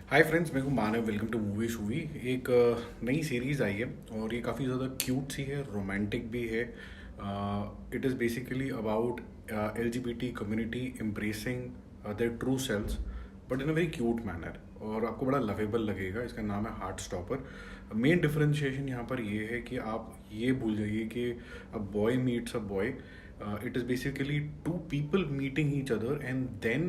हाय friends, मैं हूं Manav. Welcome to Movie Shoovy. एक नई सीरीज़ आई है और ये काफ़ी ज़्यादा क्यूट सी है, रोमांटिक भी है। It is basically about L G B T community embracing their true selves but in a very cute manner, और आपको बड़ा लवेबल लगेगा। इसका नाम है हार्ट स्टॉपर। मेन डिफरेंशिएशन यहाँ पर ये है कि आप ये भूल जाइए कि a boy meets a boy. It is basically two people meeting each other, and then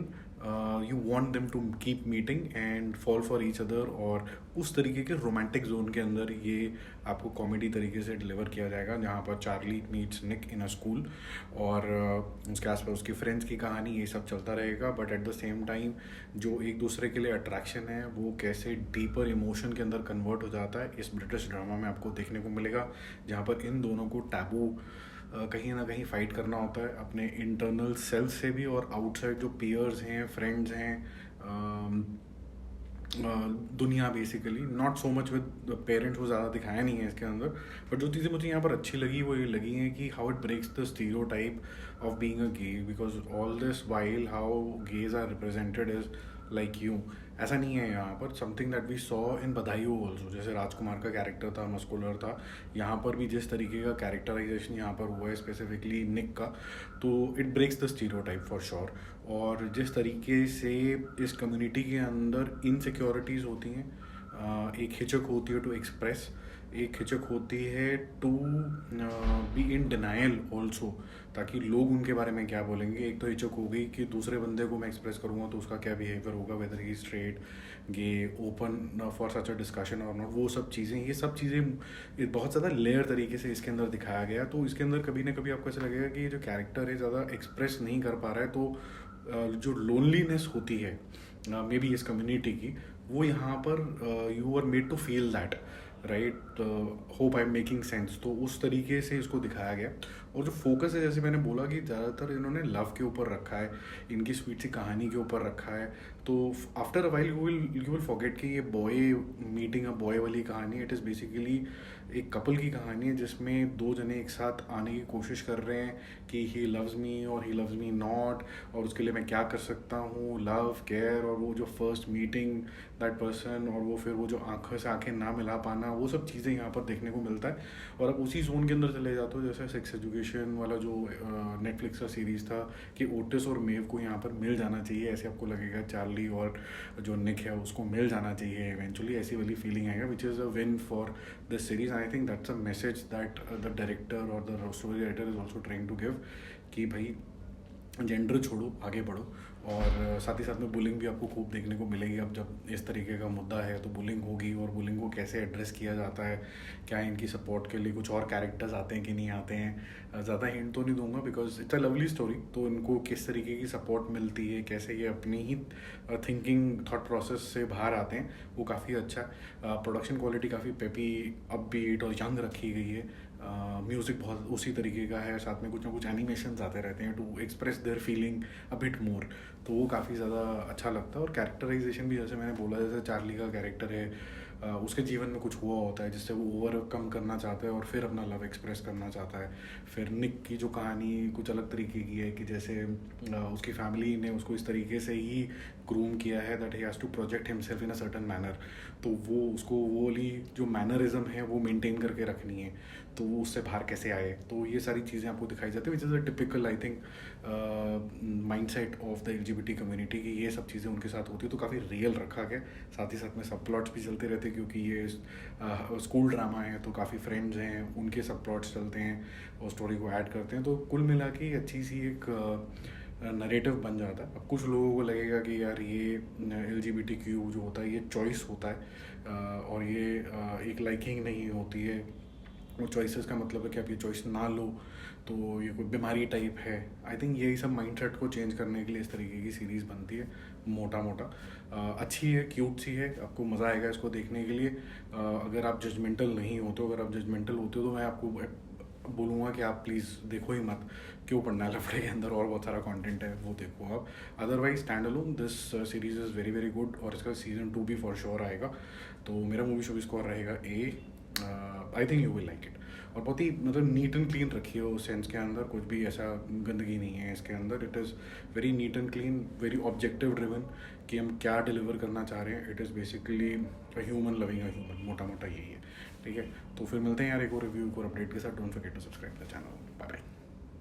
you want them to keep meeting and fall for each other। और उस तरीके के रोमांटिक जोन के अंदर ये आपको कॉमेडी तरीके से डिलीवर किया जाएगा, जहाँ पर Charlie meets Nick in a school, और उसके आसपास उसकी फ्रेंड्स की कहानी, ये सब चलता रहेगा। But at the same time जो एक दूसरे के लिए अट्रैक्शन है वो कैसे डीपर इमोशन के अंदर कन्वर्ट हो जाता है, इस ब्रिटिश ड्रामा में आपको देखने को मिलेगा। जहाँ पर इन दोनों को टैबू कहीं ना कहीं फाइट करना होता है, अपने इंटरनल सेल्फ से भी और आउटसाइड जो पीयर्स हैं, फ्रेंड्स हैं, दुनिया। Basically not so much with parents, वो ज़्यादा दिखाया नहीं है इसके अंदर। बट जो चीज़ें मुझे यहाँ पर अच्छी लगी वो ये लगी हैं कि how it breaks the stereotype of being a gay, because all this while how gays are represented is like you. ऐसा नहीं है यहाँ पर। Something that we saw in Badhaai also, जैसे राजकुमार का कैरेक्टर था, मस्कुलर था। यहाँ पर भी जिस तरीके का कैरेक्टराइजेशन यहाँ पर हुआ है, स्पेसिफिकली निक का, तो it breaks the stereotype for sure. और जिस तरीके से इस कम्युनिटी के अंदर इनसिक्योरिटीज़ होती हैं, एक हिचक होती है टू एक्सप्रेस, एक हिचक होती है to be in denial also, ताकि लोग उनके बारे में क्या बोलेंगे। एक तो हिचक हो गई कि दूसरे बंदे को मैं एक्सप्रेस करूँगा तो उसका क्या बिहेवियर होगा, whether he straight, gay, open for such a discussion और नॉट, वो सब चीज़ें, ये सब चीज़ें बहुत ज़्यादा लेयर तरीके से इसके अंदर दिखाया गया। तो इसके अंदर कभी ना कभी आपको ऐसा लगेगा कि ये जो कैरेक्टर है ज़्यादा एक्सप्रेस नहीं कर पा रहा है, तो जो लोनलीनेस होती है मे बी इस कम्युनिटी की, वो यहाँ पर you are made to feel that, right. Hope I am making sense. तो उस तरीके से इसको दिखाया गया। और जो फोकस है, जैसे मैंने बोला कि ज़्यादातर इन्होंने लव के ऊपर रखा है, इनकी स्वीट सी कहानी के ऊपर रखा है। तो after a while you will forget कि ये बॉय मीटिंग अ बॉय वाली कहानी। इट इज़ बेसिकली एक कपल की कहानी है, जिसमें दो जने एक साथ आने की कोशिश कर रहे हैं कि ही लव्स मी और ही लव्स मी नॉट, और उसके लिए मैं क्या कर सकता हूँ, लव, केयर, और वो जो फर्स्ट मीटिंग दैट पर्सन, और वो फिर वो जो आंखों से आंखें ना मिला पाना, वो सब चीज़ें यहाँ पर देखने को मिलता है। और अब उसी जोन के अंदर चले जाते हो, जैसे सेक्स एजुकेशन वाला जो नेटफ्लिक्स का सीरीज़ था, कि ओटिस और मेव को यहाँ पर मिल जाना चाहिए, ऐसे आपको लगेगा। चार्ली और जो निक है उसको मिल जाना चाहिए इवेंचुअली, ऐसी वाली फीलिंग आएगा, which is a win for this series. I think that's a message that the director और the story writer is also trying to give, कि भाई जेंडर छोड़ो, आगे बढ़ो। और साथ ही साथ में बुलिंग भी आपको खूब देखने को मिलेगी। अब जब इस तरीके का मुद्दा है तो बुलिंग होगी, और बुलिंग को कैसे एड्रेस किया जाता है, क्या इनकी सपोर्ट के लिए कुछ और कैरेक्टर्स आते हैं कि नहीं आते हैं। ज़्यादा हिंट तो नहीं दूंगा because it's a lovely story. तो इनको किस तरीके की सपोर्ट मिलती है, कैसे ये अपनी ही थिंकिंग थॉट प्रोसेस से बाहर आते हैं, वो काफ़ी अच्छा है। प्रोडक्शन क्वालिटी काफ़ी पेपी, अपबीट और यंग रखी गई है। म्यूज़िक बहुत उसी तरीके का है, साथ में कुछ ना कुछ एनिमेशंस आते रहते हैं to express their feeling a bit more. तो वो काफ़ी ज़्यादा अच्छा लगता है। और कैरेक्टराइजेशन भी, जैसे मैंने बोला, जैसे चार्ली का कैरेक्टर है, उसके जीवन में कुछ हुआ होता है जिससे वो ओवरकम करना चाहता है और फिर अपना लव एक्सप्रेस करना चाहता है। फिर निक की जो कहानी कुछ अलग तरीके की है, कि जैसे उसकी फैमिली ने उसको इस तरीके से ही ग्रूम किया है that he has to project himself in a certain manner. तो वो उसको वो वाली जो मैनरिज्म है वो मेंटेन करके रखनी है, तो वो उससे बाहर कैसे आए। तो ये सारी चीज़ें आपको दिखाई जाती है, विच is a typical I think mindset of the LGBT community की। ये सब चीज़ें उनके साथ होती है, तो काफ़ी रियल रखा गया। साथ ही साथ में सब प्लॉट्स भी चलते रहते हैं, क्योंकि ये स्कूल ड्रामा है, तो काफ़ी फ्रेंड्स हैं, उनके सब प्लॉट्स चलते हैं और स्टोरी को ऐड करते हैं। तो कुल मिला के अच्छी सी एक नरेटिव बन जाता है। अब कुछ लोगों को लगेगा कि यार ये L G B T Q जो होता है ये चॉइस होता है, और ये एक लाइकिंग नहीं होती है। वो चॉइसेस का मतलब है कि आप ये चॉइस ना लो तो ये कोई बीमारी टाइप है। आई थिंक यही सब माइंडसेट को चेंज करने के लिए इस तरीके की सीरीज़ बनती है, मोटा मोटा। अच्छी है, क्यूट सी है, आपको मज़ा आएगा इसको देखने के लिए। अगर आप जजमेंटल नहीं होते हो, अगर आप जजमेंटल होते हो तो मैं आपको बोलूँगा कि आप प्लीज़ देखो ही मत। क्यों पढ़ना है लफड़े के अंदर, और बहुत सारा कंटेंट है, वो देखो आप। Otherwise stand alone this series is very very good, और इसका सीज़न 2 भी फॉर श्योर आएगा। तो मेरा मूवी शो स्कोर रहेगा A. I think you will like it. और बहुत ही मतलब नीट एंड क्लीन रखी है उस सेंस के अंदर, कुछ भी ऐसा गंदगी नहीं है इसके अंदर. It is very neat and clean, very objective driven कि हम क्या डिलीवर करना चाह रहे हैं. It is basically a human loving a human, मोटा मोटा यही है. ठीक है, तो फिर मिलते हैं यार एक और रिव्यू और अपडेट के साथ. Don't forget to subscribe the channel. Bye bye.